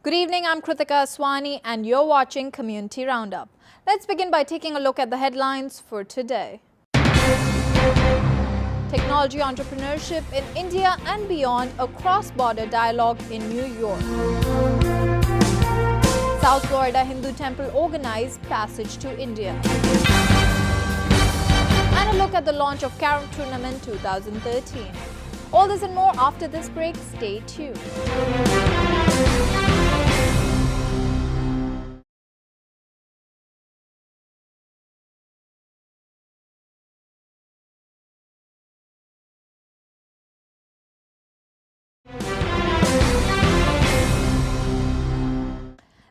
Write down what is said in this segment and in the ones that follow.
Good evening, I'm Kritika Aswani and you're watching Community Roundup. Let's begin by taking a look at the headlines for today. Technology entrepreneurship in India and beyond, a cross-border dialogue in New York. South Florida Hindu temple organized passage to India. And a look at the launch of Carom Tournament 2013. All this and more after this break. Stay tuned.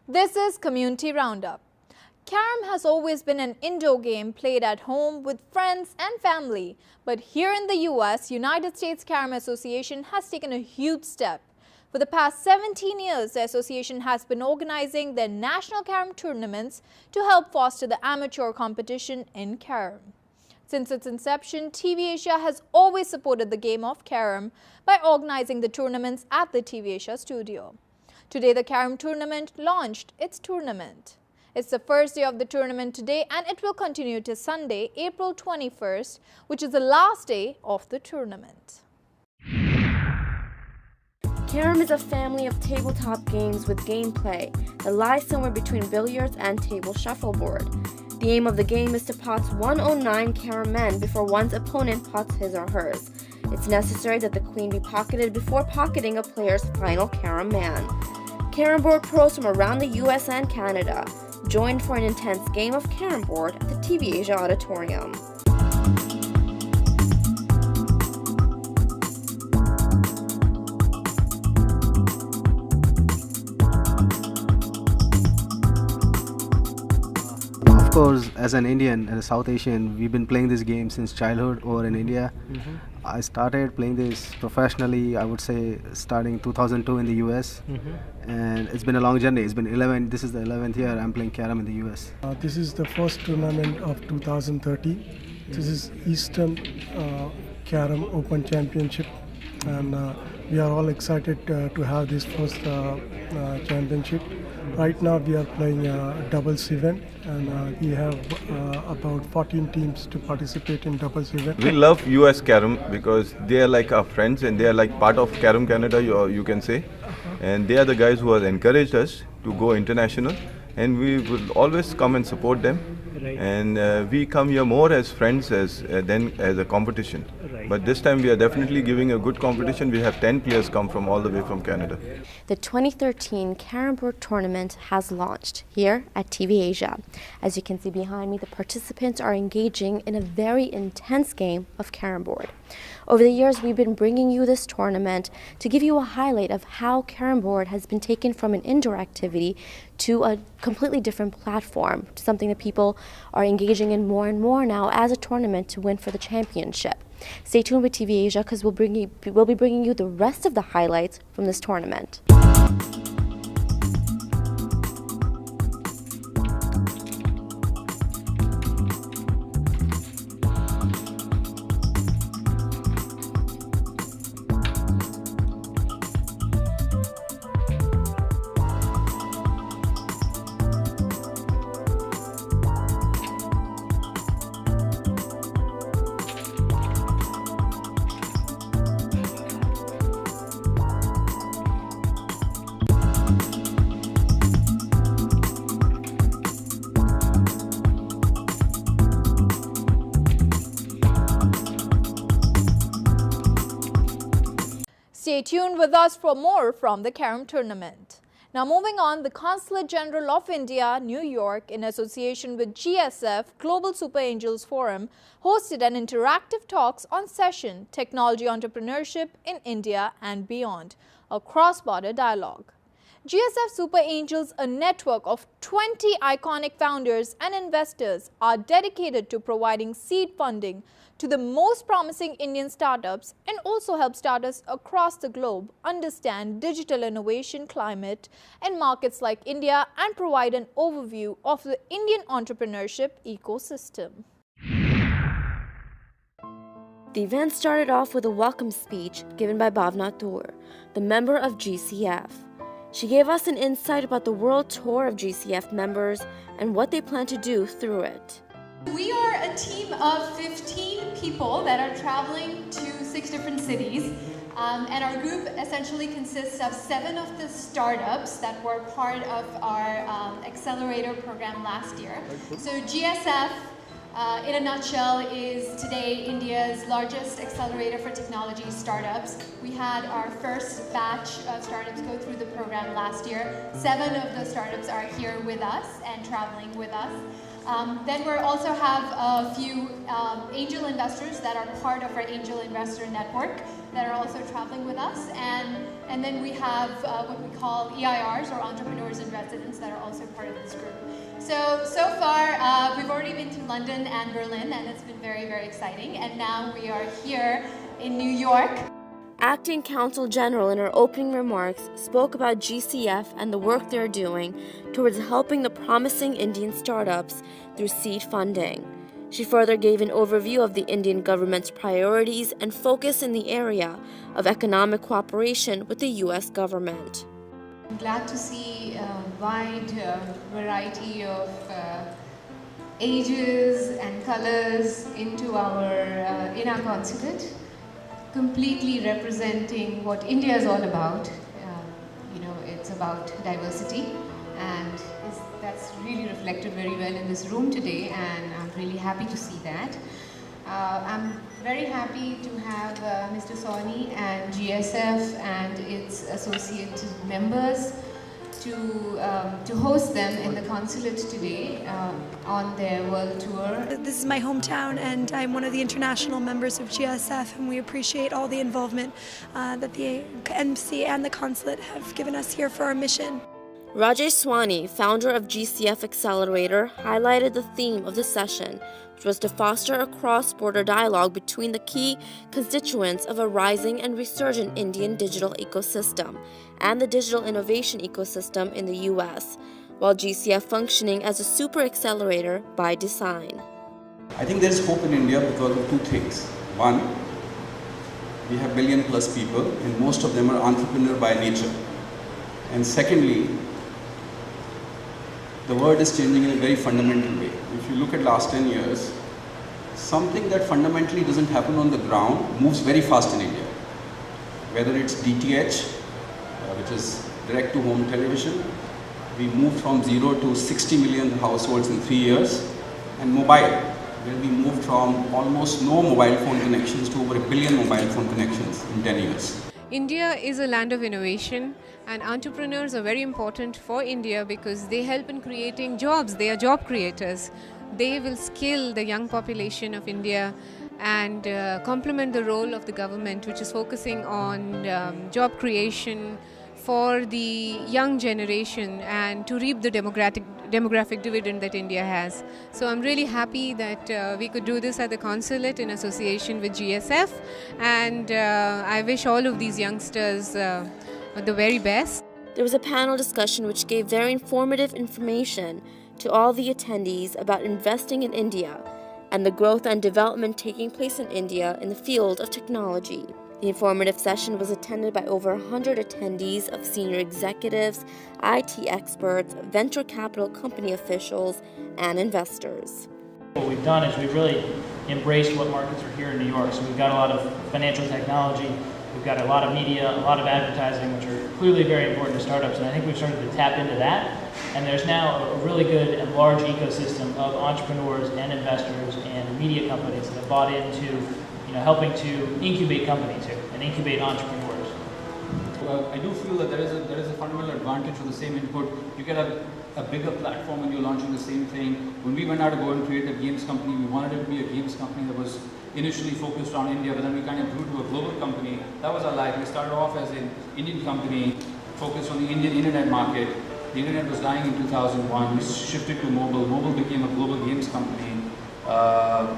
This is Community Roundup. Carom has always been an indoor game played at home with friends and family. But here in the US, United States Carom Association has taken a huge step. For the past 17 years, the association has been organizing their national Carom tournaments to help foster the amateur competition in Carom. Since its inception, TV Asia has always supported the game of Carom by organizing the tournaments at the TV Asia studio. Today, the Carom tournament launched its tournament. It's the first day of the tournament today and it will continue to Sunday, April 21st, which is the last day of the tournament. Carom is a family of tabletop games with gameplay that lies somewhere between billiards and table shuffleboard. The aim of the game is to pot 109 Carom men before one's opponent pots his or hers. It's necessary that the queen be pocketed before pocketing a player's final Carom man. Carom board pros from around the US and Canada joined for an intense game of Carom board at the TV Asia Auditorium. Of course, as an Indian and a South Asian, we've been playing this game since childhood over in India. I started playing this professionally, I would say, starting 2002 in the US. And it's been a long journey. It's been 11, this is the 11th year I'm playing Carom in the US. This is the first tournament of 2013. This is Eastern Carom Open Championship, and we are all excited to have this first championship. Right now we are playing a doubles event, and we have about 14 teams to participate in doubles event. We love US Carom because they are like our friends and they are like part of Carom Canada, you can say. And they are the guys who have encouraged us to go international, and we will always come and support them. Right. And we come here more as friends than as a competition. Right. But this time we are definitely giving a good competition. We have 10 players come from all the way from Canada. The 2013 Carom board tournament has launched here at TV Asia. As you can see behind me, the participants are engaging in a very intense game of Carom board. Over the years, we've been bringing you this tournament to give you a highlight of how Carom board has been taken from an indoor activity to a completely different platform, to something that people are engaging in more and more now as a tournament to win for the championship. Stay tuned with TV Asia because we'll be bringing you the rest of the highlights from this tournament. Stay tuned with us for more from the Carom tournament. Now moving on, the Consulate General of India, New York, in association with GSF, Global Super Angels Forum, hosted an interactive talks on session Technology Entrepreneurship in India and Beyond, a cross-border dialogue. GSF Super Angels, a network of 20 iconic founders and investors, are dedicated to providing seed funding to the most promising Indian startups and also help startups across the globe understand digital innovation climate in markets like India and provide an overview of the Indian entrepreneurship ecosystem. The event started off with a welcome speech given by Bhavna Toor, the member of GCF. She gave us an insight about the world tour of GCF members and what they plan to do through it. We are a team of 15 people that are traveling to 6 different cities. And our group essentially consists of 7 of the startups that were part of our accelerator program last year. So GSF, in a nutshell, is today India's largest accelerator for technology startups. We had our first batch of startups go through the program last year. 7 of the startups are here with us and traveling with us. Then we also have a few angel investors that are part of our angel investor network that are also traveling with us. And then we have what we call EIRs, or entrepreneurs in residence, that are also part of this group. So far, we've already been to London and Berlin, and it's been very, very exciting. And now we are here in New York. Acting Counsel General, in her opening remarks, spoke about GCF and the work they're doing towards helping the promising Indian startups through seed funding. She further gave an overview of the Indian government's priorities and focus in the area of economic cooperation with the U.S. government. I'm glad to see a wide variety of ages and colors into in our consulate, completely representing what India is all about. It's about diversity, and that's really reflected very well in this room today, and I'm really happy to see that. I'm very happy to have Mr. Sawhney and GSF and its associate members to host them in the consulate today on their world tour. This is my hometown, and I'm one of the international members of GSF, and we appreciate all the involvement that the embassy and the consulate have given us here for our mission. Rajesh Sawhney, founder of GCF Accelerator, highlighted the theme of the session, which was to foster a cross-border dialogue between the key constituents of a rising and resurgent Indian digital ecosystem and the digital innovation ecosystem in the U.S., while GCF functioning as a super accelerator by design. I think there is hope in India because of 2 things. One, we have billion-plus people, and most of them are entrepreneur by nature. And secondly, the world is changing in a very fundamental way. If you look at last 10 years, something that fundamentally doesn't happen on the ground moves very fast in India. Whether it's DTH, which is direct-to-home television, we moved from 0 to 60 million households in 3 years, and mobile, where we moved from almost no mobile phone connections to over 1 billion mobile phone connections in 10 years. India is a land of innovation, and entrepreneurs are very important for India because they help in creating jobs. They are job creators. They will skill the young population of India and complement the role of the government, which is focusing on job creation for the young generation and to reap the demographic dividend that India has. So I'm really happy that we could do this at the consulate in association with GSF, and I wish all of these youngsters the very best. There was a panel discussion which gave very informative information to all the attendees about investing in India and the growth and development taking place in India in the field of technology. The informative session was attended by over 100 attendees of senior executives, IT experts, venture capital company officials, and investors. What we've done is we've really embraced what markets are here in New York. So we've got a lot of financial technology, we've got a lot of media, a lot of advertising, which are clearly very important to startups, and I think we've started to tap into that. And there's now a really good and large ecosystem of entrepreneurs and investors and media companies that have bought into helping to incubate companies here and incubate entrepreneurs. I do feel that there is a fundamental advantage for the same input. You get a bigger platform when you're launching the same thing. When we went out to go and create a games company, we wanted it to be a games company that was initially focused on India, but then we kind of grew to a global company. That was our life. We started off as an Indian company focused on the Indian internet market. The internet was dying in 2001. We shifted to mobile. Mobile became a global games company.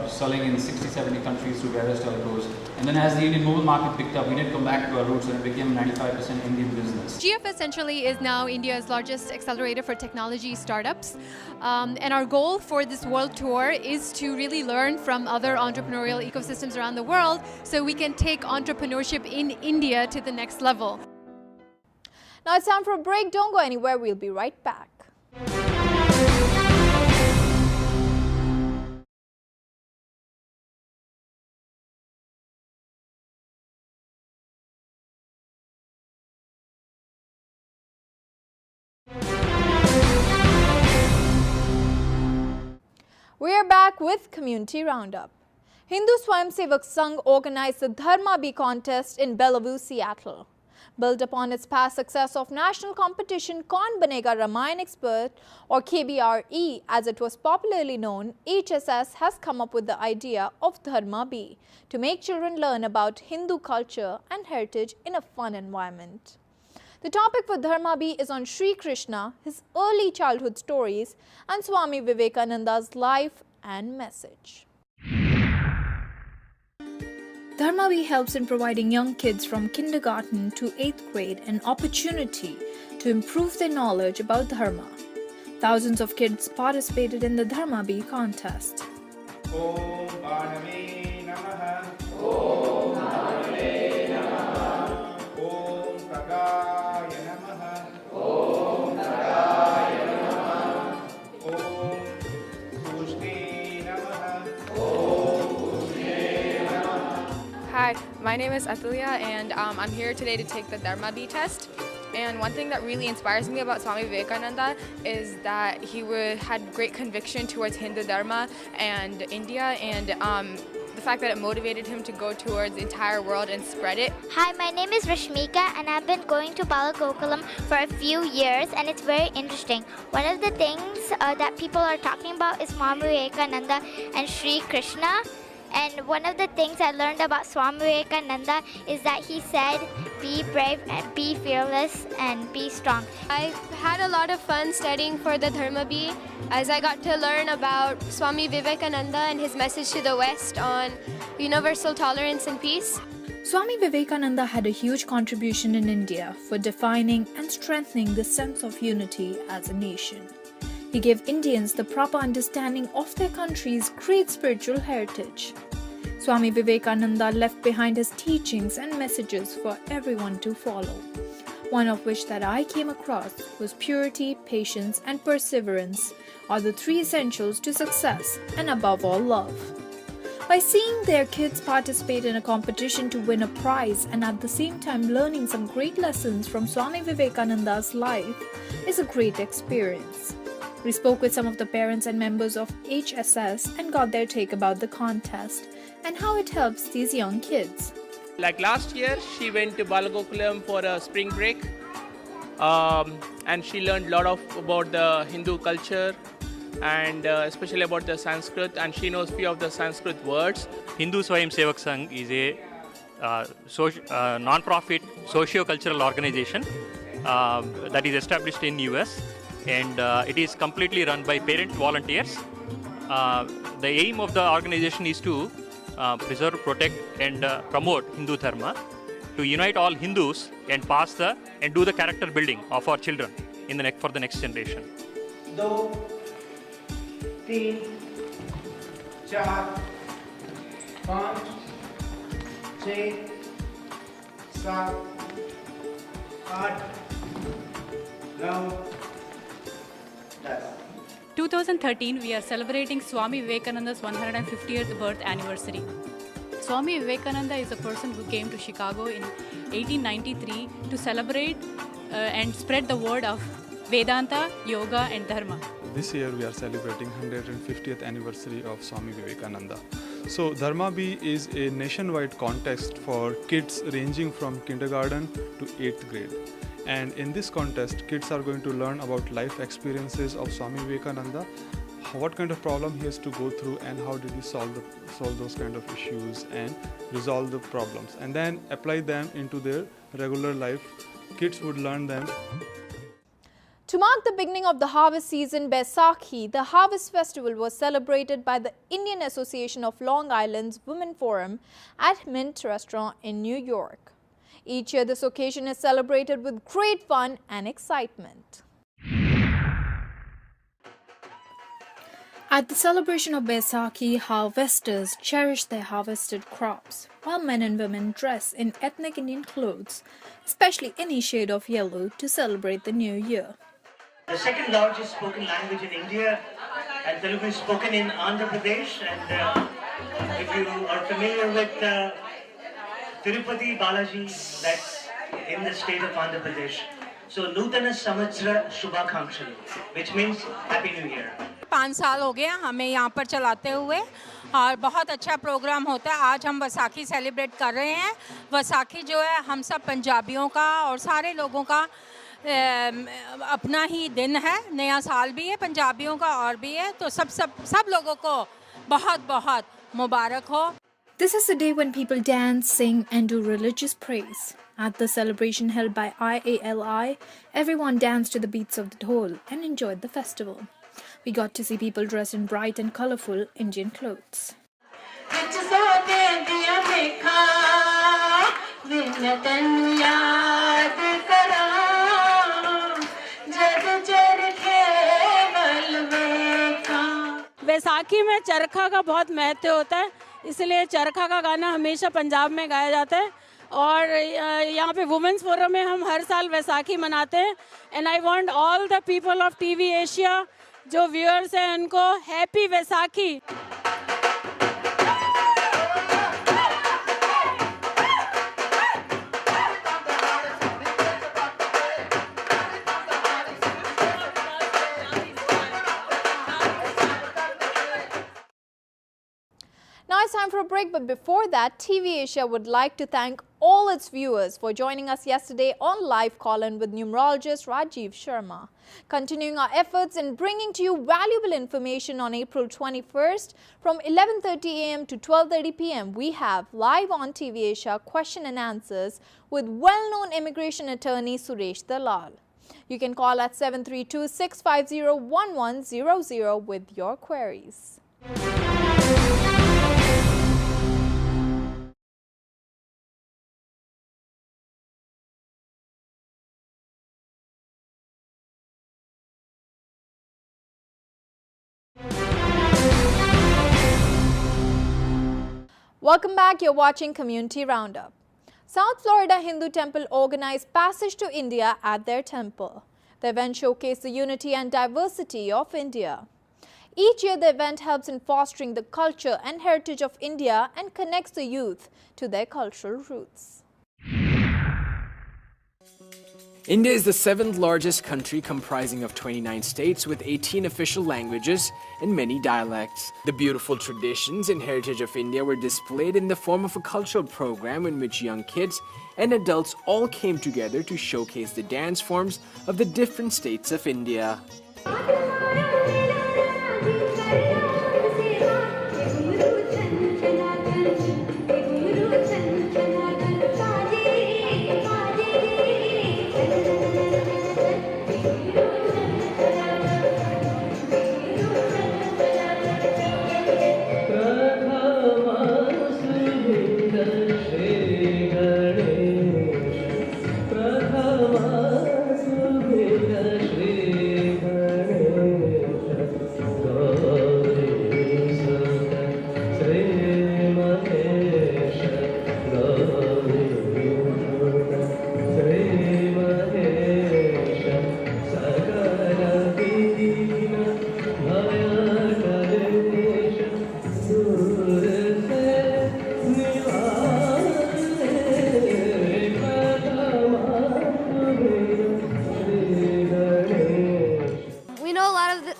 Selling in 60-70 countries through various telcos. And then as the Indian mobile market picked up, we did come back to our roots and it became a 95% Indian business. GF essentially is now India's largest accelerator for technology startups. And our goal for this world tour is to really learn from other entrepreneurial ecosystems around the world so we can take entrepreneurship in India to the next level. Now it's time for a break. Don't go anywhere. We'll be right back. We are back with Community Roundup. Hindu Swayamsevak Sangh organized the Dharma Bee contest in Bellevue, Seattle. Built upon its past success of national competition Kaun Banega Ramayan Expert, or KBRE as it was popularly known, HSS has come up with the idea of Dharma Bee to make children learn about Hindu culture and heritage in a fun environment. The topic for Dharma Bee is on Sri Krishna, his early childhood stories, and Swami Vivekananda's life and message. Dharma Bee helps in providing young kids from kindergarten to 8th grade an opportunity to improve their knowledge about Dharma. Thousands of kids participated in the Dharma Bee contest. Om Bhanave Namaha. Om Bhanave Namaha. Om Pragaya Namaha. Om Pragaya Namaha. Om Pushne Namaha. Om Pushne Namaha. Hi, my name is Atulya and I'm here today to take the Dharma Bee test. And one thing that really inspires me about Swami Vivekananda is that he had great conviction towards Hindu Dharma and India, and the fact that it motivated him to go towards the entire world and spread it. Hi, my name is Rashmika and I've been going to Balagokulam for a few years and it's very interesting. One of the things that people are talking about is Swami Vivekananda and Sri Krishna. And one of the things I learned about Swami Vivekananda is that he said, be brave and be fearless and be strong. I had a lot of fun studying for the Dharma Bee as I got to learn about Swami Vivekananda and his message to the West on universal tolerance and peace. Swami Vivekananda had a huge contribution in India for defining and strengthening the sense of unity as a nation. He gave Indians the proper understanding of their country's great spiritual heritage. Swami Vivekananda left behind his teachings and messages for everyone to follow. One of which that I came across was purity, patience, and perseverance are the three essentials to success, and above all, love. By seeing their kids participate in a competition to win a prize and at the same time learning some great lessons from Swami Vivekananda's life is a great experience. We spoke with some of the parents and members of HSS and got their take about the contest and how it helps these young kids. Like last year, she went to Balagokulam for a spring break and she learned a lot about the Hindu culture and especially about the Sanskrit, and she knows few of the Sanskrit words. Hindu Swayamsevak Sangh is a non-profit socio-cultural organization that is established in US. And it is completely run by parent volunteers. The aim of the organization is to preserve, protect and promote Hindu Dharma, to unite all Hindus and do the character building of our children for the next generation. 2, 3, 4, 5, 6, 7, 8, 9. 2013, we are celebrating Swami Vivekananda's 150th birth anniversary. Swami Vivekananda is a person who came to Chicago in 1893 to celebrate and spread the word of Vedanta, Yoga and Dharma. This year we are celebrating 150th anniversary of Swami Vivekananda. So Dharma Bee is a nationwide contest for kids ranging from kindergarten to 8th grade. And in this contest, kids are going to learn about life experiences of Swami Vivekananda, what kind of problem he has to go through and how did he solve those kind of issues and resolve the problems, and then apply them into their regular life. Kids would learn them. To mark the beginning of the harvest season, Baisakhi, the harvest festival was celebrated by the Indian Association of Long Island's Women Forum at Mint Restaurant in New York. Each year, this occasion is celebrated with great fun and excitement. At the celebration of Baisakhi, harvesters cherish their harvested crops, while men and women dress in ethnic Indian clothes, especially any shade of yellow, to celebrate the new year. The second largest spoken language in India, and Telugu is spoken in Andhra Pradesh. And if you are familiar with Tirupati Balaji, that's in the state of Andhra Pradesh. So Nutana Samvatsara Shubhakankshalu, which means Happy New Year. 5 साल हो गया हमें यहाँ पर चलाते हुए और बहुत अच्छा प्रोग्राम होता है। आज हम वैसाखी सेलिब्रेट कर रहे हैं। वैसाखी जो है हम सब पंजाबियों का और सारे लोगों का अपना ही दिन है। नया साल भी है पंजाबियों का और भी है, तो सब लोगों को बहुत बहुत मुबारक हो। This is the day when people dance, sing and do religious praise. At the celebration held by IALI, everyone danced to the beats of the dhol and enjoyed the festival. We got to see people dressed in bright and colorful Indian clothes. Vaisakhi में चरखा का बहुत महत्व होता है, इसलिए चरखा का गाना हमेशा पंजाब में गाया जाता है। और यहाँ पे वुमेन्स फोरम में हम हर साल वैसाखी मनाते हैं। And I want all the people of TV Asia जो व्यूअर्स हैं उनको happy Vaisakhi. Now it's time for a break, but before that, TV Asia would like to thank all its viewers for joining us yesterday on live call-in with numerologist Rajiv Sharma. Continuing our efforts in bringing to you valuable information on April 21st from 11:30 a.m. to 12:30 p.m. we have live on TV Asia question and answers with well-known immigration attorney Suresh Dalal. You can call at 732-650-1100 with your queries. Welcome back, you're watching Community Roundup. South Florida Hindu Temple organized Passage to India at their temple. The event showcased the unity and diversity of India. Each year the event helps in fostering the culture and heritage of India and connects the youth to their cultural roots. India is the 7th largest country comprising of 29 states with 18 official languages and many dialects. The beautiful traditions and heritage of India were displayed in the form of a cultural program in which young kids and adults all came together to showcase the dance forms of the different states of India.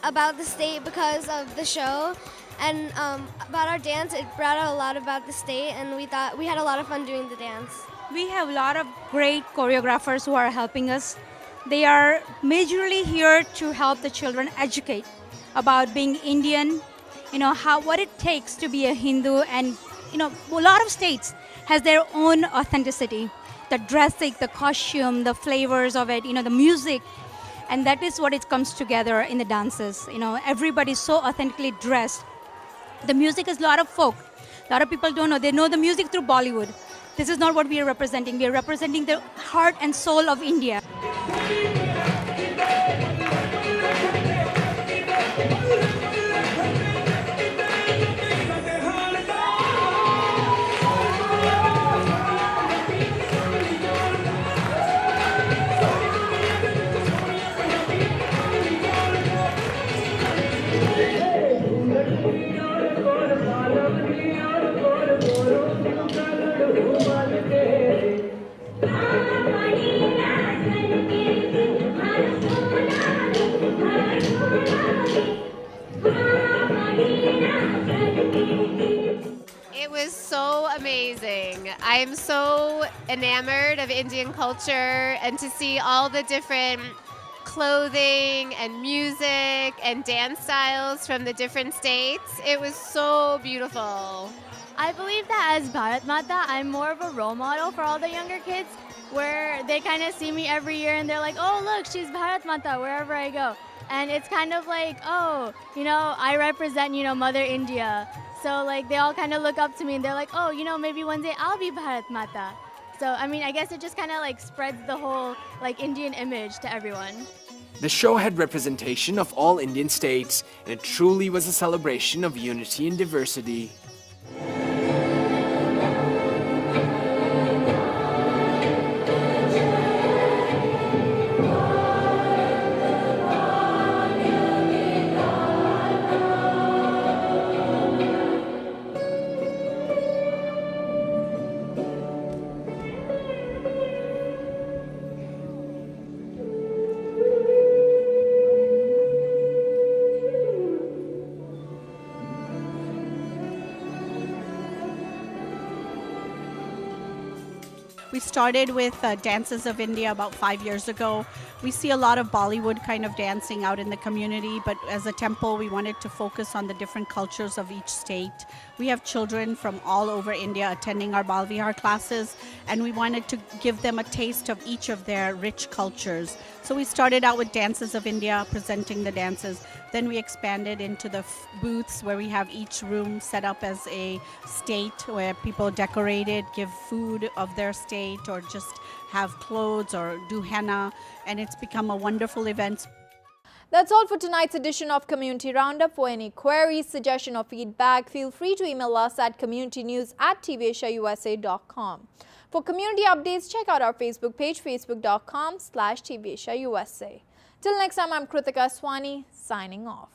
About the state because of the show, and about our dance, it brought out a lot about the state, and we thought we had a lot of fun doing the dance. We have a lot of great choreographers who are helping us. They are majorly here to help the children educate about being Indian, what it takes to be a Hindu, and a lot of states has their own authenticity. The dressing, the costume, the flavors of it, the music. And that is what it comes together in the dances. Everybody's so authentically dressed. The music is a lot of folk. A lot of people don't know. They know the music through Bollywood. This is not what we are representing. We are representing the heart and soul of India. so amazing. I am so enamored of Indian culture, and to see all the different clothing and music and dance styles from the different states, it was so beautiful. I believe that as Bharat Mata, I'm more of a role model for all the younger kids, where they kind of see me every year and they're like, oh, look, she's Bharat Mata wherever I go. And it's kind of like, oh, you know, I represent, you know, Mother India. So, like, they all kind of look up to me and they're like, oh, you know, maybe one day I'll be Bharat Mata. So, I mean, I guess it just kind of, like, spreads the whole, like, Indian image to everyone. The show had representation of all Indian states, and it truly was a celebration of unity and diversity. We started with Dances of India about 5 years ago. We see a lot of Bollywood kind of dancing out in the community, but as a temple, we wanted to focus on the different cultures of each state. We have children from all over India attending our Bal Vihar classes, and we wanted to give them a taste of each of their rich cultures. So we started out with Dances of India, presenting the dances. Then we expanded into the booths where we have each room set up as a state where people decorate it, give food of their state, or just have clothes or do henna, and it's become a wonderful event. That's all for tonight's edition of Community Roundup. For any queries, suggestion or feedback, feel free to email us at communitynews@tvasiausa.com. For community updates, check out our Facebook page, facebook.com/tvasiausa. Till next time, I'm Kritika Swani, signing off.